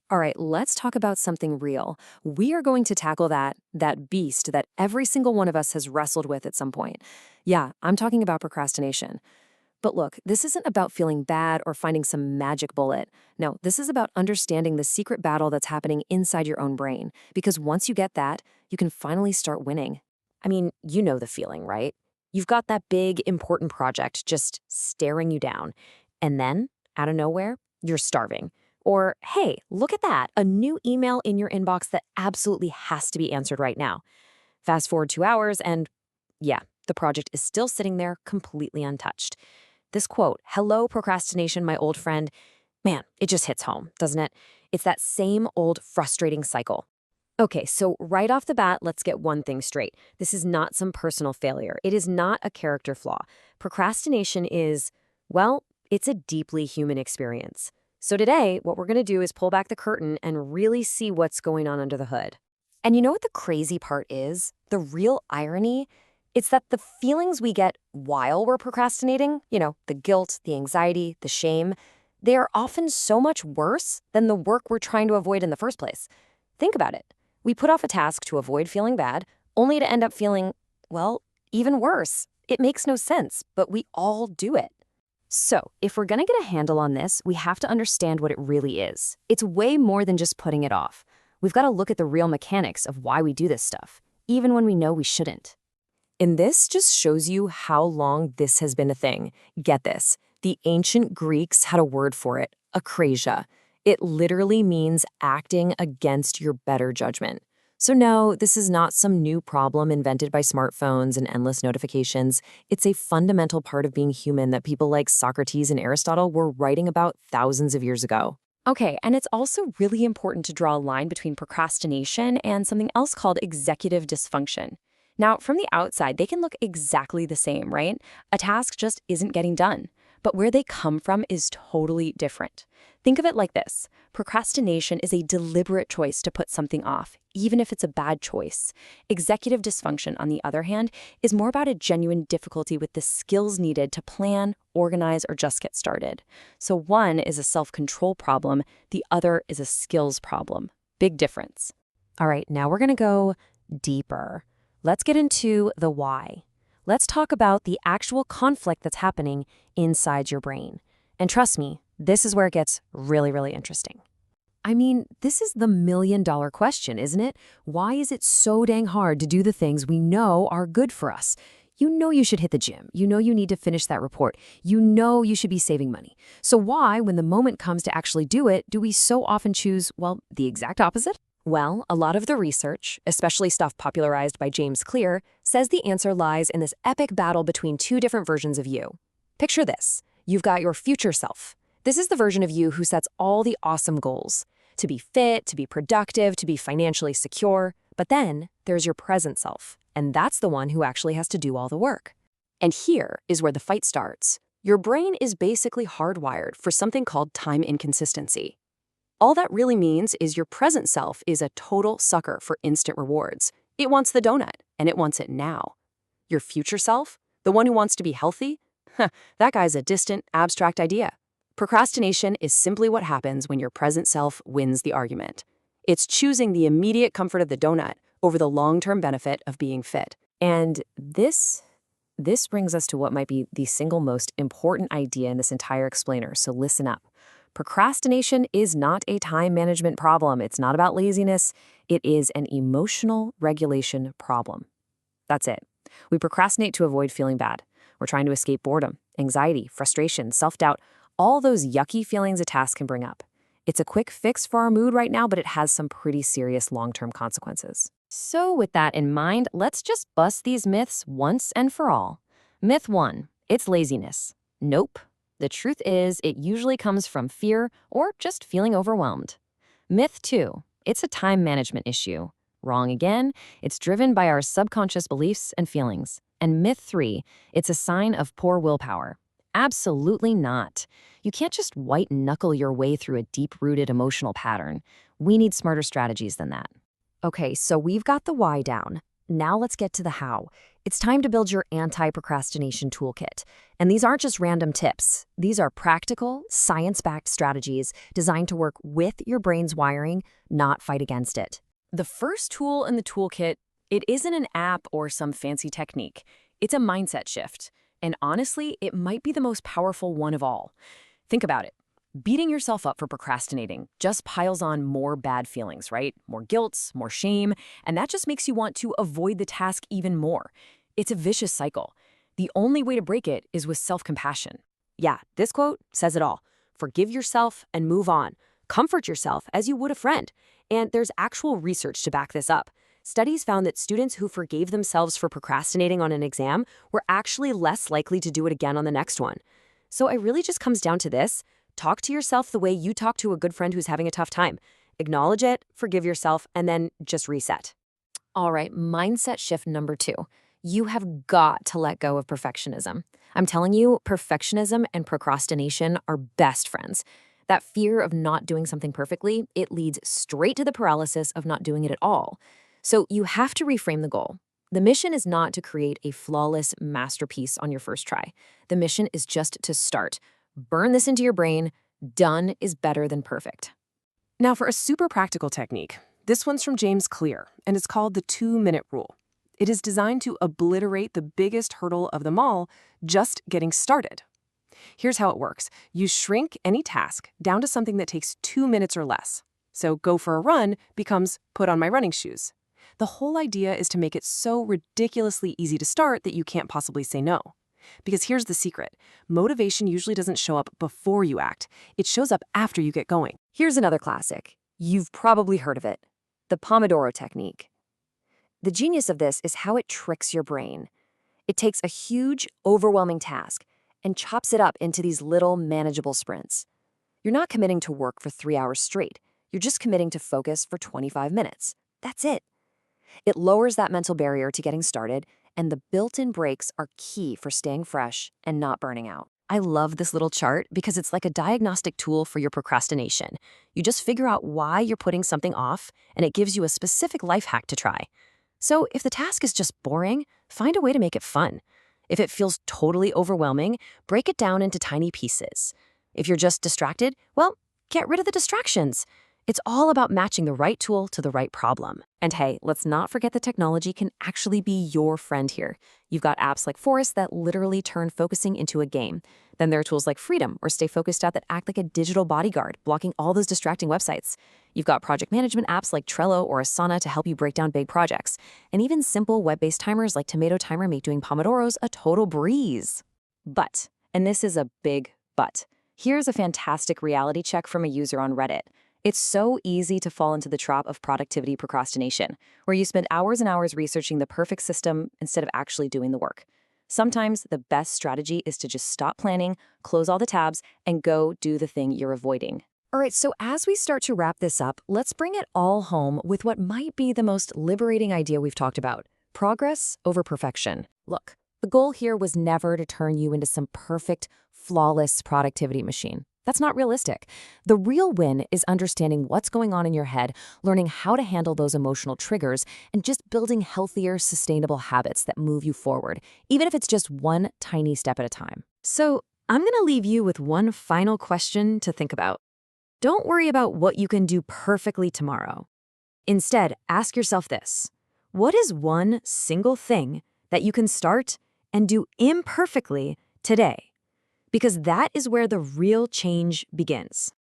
All right, let's talk about something real. We are going to tackle that beast that every single one of us has wrestled with at some point. Yeah, I'm talking about procrastination. But look, this isn't about feeling bad or finding some magic bullet. No, this is about understanding the secret battle that's happening inside your own brain. Because once you get that, you can finally start winning. I mean, you know the feeling, right? You've got that big, important project just staring you down. And then, out of nowhere, you're starving. Or, hey, look at that, a new email in your inbox that absolutely has to be answered right now. Fast forward 2 hours, and yeah, the project is still sitting there completely untouched. This quote, "Hello, procrastination, my old friend," man, it just hits home, doesn't it? It's that same old frustrating cycle. Okay, so right off the bat, let's get one thing straight. This is not some personal failure. It is not a character flaw. Procrastination is, well, it's a deeply human experience. So today, what we're going to do is pull back the curtain and really see what's going on under the hood. And you know what the crazy part is? The real irony? It's that the feelings we get while we're procrastinating, the guilt, the anxiety, the shame, they are often so much worse than the work we're trying to avoid in the first place. Think about it. We put off a task to avoid feeling bad, only to end up feeling, well, even worse. It makes no sense, but we all do it. So, if we're going to get a handle on this, we have to understand what it really is. It's way more than just putting it off. We've got to look at the real mechanics of why we do this stuff, even when we know we shouldn't. And this just shows you how long this has been a thing. Get this. The ancient Greeks had a word for it, akrasia. It literally means acting against your better judgment. So no, this is not some new problem invented by smartphones and endless notifications. It's a fundamental part of being human that people like Socrates and Aristotle were writing about thousands of years ago. Okay, and it's also really important to draw a line between procrastination and something else called executive dysfunction. Now, from the outside, they can look exactly the same, right? A task just isn't getting done. But where they come from is totally different. Think of it like this. Procrastination is a deliberate choice to put something off, even if it's a bad choice. Executive dysfunction, on the other hand, is more about a genuine difficulty with the skills needed to plan, organize, or just get started. So one is a self-control problem, the other is a skills problem. Big difference. All right, now we're going to go deeper. Let's get into the why. Let's talk about the actual conflict that's happening inside your brain. And trust me, this is where it gets really, really interesting. I mean, this is the million-dollar question, isn't it? Why is it so dang hard to do the things we know are good for us? You know you should hit the gym. You know you need to finish that report. You know you should be saving money. So why, when the moment comes to actually do it, do we so often choose, well, the exact opposite? Well, a lot of the research, especially stuff popularized by James Clear, says the answer lies in this epic battle between two different versions of you. Picture this. You've got your future self. This is the version of you who sets all the awesome goals. To be fit, to be productive, to be financially secure. But then there's your present self, and that's the one who actually has to do all the work. And here is where the fight starts. Your brain is basically hardwired for something called time inconsistency. All that really means is your present self is a total sucker for instant rewards. It wants the donut, and it wants it now. Your future self, the one who wants to be healthy, that guy's a distant, abstract idea. Procrastination is simply what happens when your present self wins the argument. It's choosing the immediate comfort of the donut over the long-term benefit of being fit. And this brings us to what might be the single most important idea in this entire explainer, so listen up. Procrastination is not a time management problem. It's not about laziness. It is an emotional regulation problem. That's it. We procrastinate to avoid feeling bad. We're trying to escape boredom, anxiety, frustration, self-doubt, all those yucky feelings a task can bring up. It's a quick fix for our mood right now, but it has some pretty serious long-term consequences. So with that in mind, let's just bust these myths once and for all. Myth 1, it's laziness. Nope. The truth is, it usually comes from fear or just feeling overwhelmed. Myth 2, it's a time management issue. Wrong again, it's driven by our subconscious beliefs and feelings. And myth 3, it's a sign of poor willpower. Absolutely not. You can't just white-knuckle your way through a deep-rooted emotional pattern. We need smarter strategies than that. Okay, so we've got the why down. Now let's get to the how. It's time to build your anti-procrastination toolkit. And these aren't just random tips. These are practical, science-backed strategies designed to work with your brain's wiring, not fight against it. The first tool in the toolkit, it isn't an app or some fancy technique. It's a mindset shift. And honestly, it might be the most powerful one of all. Think about it. Beating yourself up for procrastinating just piles on more bad feelings, right? More guilt, more shame, and that just makes you want to avoid the task even more. It's a vicious cycle. The only way to break it is with self-compassion. Yeah, this quote says it all. Forgive yourself and move on. Comfort yourself as you would a friend. And there's actual research to back this up. Studies found that students who forgave themselves for procrastinating on an exam were actually less likely to do it again on the next one. So it really just comes down to this. Talk to yourself the way you talk to a good friend who's having a tough time. Acknowledge it, forgive yourself, and then just reset. All right, mindset shift number 2. You have got to let go of perfectionism. I'm telling you, perfectionism and procrastination are best friends. That fear of not doing something perfectly, it leads straight to the paralysis of not doing it at all. So you have to reframe the goal. The mission is not to create a flawless masterpiece on your first try. The mission is just to start. Burn this into your brain. Done is better than perfect. Now for a super practical technique. This one's from James Clear, and it's called the 2-minute rule. It is designed to obliterate the biggest hurdle of them all, just getting started. Here's how it works. You shrink any task down to something that takes 2 minutes or less. So go for a run becomes put on my running shoes. The whole idea is to make it so ridiculously easy to start that you can't possibly say no. Because here's the secret. Motivation usually doesn't show up before you act. It shows up after you get going. Here's another classic. You've probably heard of it. The Pomodoro technique. The genius of this is how it tricks your brain. It takes a huge, overwhelming task and chops it up into these little, manageable sprints. You're not committing to work for 3 hours straight. You're just committing to focus for 25 minutes. That's it. It lowers that mental barrier to getting started, and the built-in breaks are key for staying fresh and not burning out. I love this little chart because it's like a diagnostic tool for your procrastination. You just figure out why you're putting something off, and it gives you a specific life hack to try. So if the task is just boring, find a way to make it fun. If it feels totally overwhelming, break it down into tiny pieces. If you're just distracted, well, get rid of the distractions. It's all about matching the right tool to the right problem. And hey, let's not forget that technology can actually be your friend here. You've got apps like Forest that literally turn focusing into a game. Then there are tools like Freedom or Stay Focused app that act like a digital bodyguard, blocking all those distracting websites. You've got project management apps like Trello or Asana to help you break down big projects. And even simple web-based timers like Tomato Timer make doing Pomodoros a total breeze. But, and this is a big but, here's a fantastic reality check from a user on Reddit. It's so easy to fall into the trap of productivity procrastination, where you spend hours and hours researching the perfect system instead of actually doing the work. Sometimes the best strategy is to just stop planning, close all the tabs, and go do the thing you're avoiding. All right, so as we start to wrap this up, let's bring it all home with what might be the most liberating idea we've talked about: progress over perfection. Look, the goal here was never to turn you into some perfect, flawless productivity machine. That's not realistic. The real win is understanding what's going on in your head, learning how to handle those emotional triggers, and just building healthier, sustainable habits that move you forward, even if it's just one tiny step at a time. So I'm going to leave you with one final question to think about. Don't worry about what you can do perfectly tomorrow. Instead, ask yourself this: what is one single thing that you can start and do imperfectly today? Because that is where the real change begins.